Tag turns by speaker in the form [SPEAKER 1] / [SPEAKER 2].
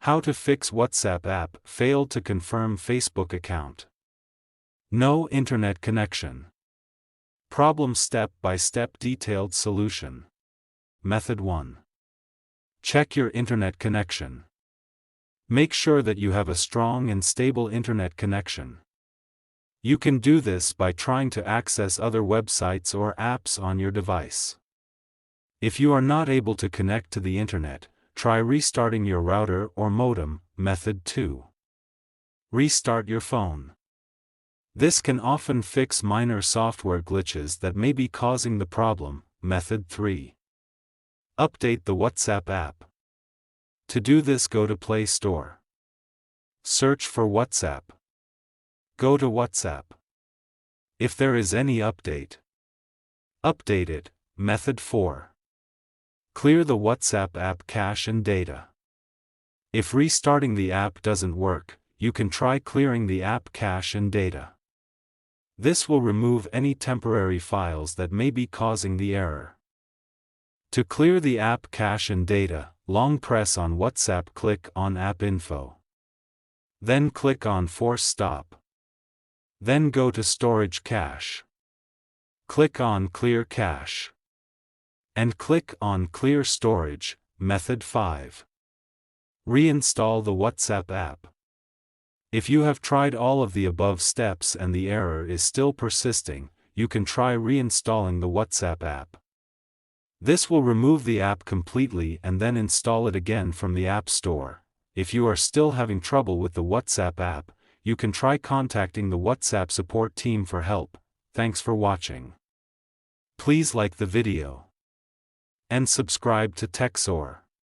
[SPEAKER 1] How to fix WhatsApp app failed to confirm Facebook account. No internet connection. Problem step-by-step detailed solution. Method 1. Check your internet connection. Make sure that you have a strong and stable internet connection. You can do this by trying to access other websites or apps on your device. If you are not able to connect to the internet, try restarting your router or modem. Method 2. Restart your phone. This can often fix minor software glitches that may be causing the problem. Method 3. Update the WhatsApp app. To do this, go to Play Store. Search for WhatsApp. Go to WhatsApp. If there is any update, update it. Method 4. Clear the WhatsApp app cache and data. If restarting the app doesn't work, you can try clearing the app cache and data. This will remove any temporary files that may be causing the error. To clear the app cache and data, long press on WhatsApp, click on App Info. Then click on Force Stop. Then go to Storage Cache. Click on Clear Cache. And click on Clear Storage. Method 5. Reinstall the WhatsApp app. If you have tried all of the above steps and the error is still persisting, you can try reinstalling the WhatsApp app. This will remove the app completely and then install it again from the App Store. If you are still having trouble with the WhatsApp app, you can try contacting the WhatsApp support team for help. Thanks for watching. Please like the video and subscribe to TechSoar.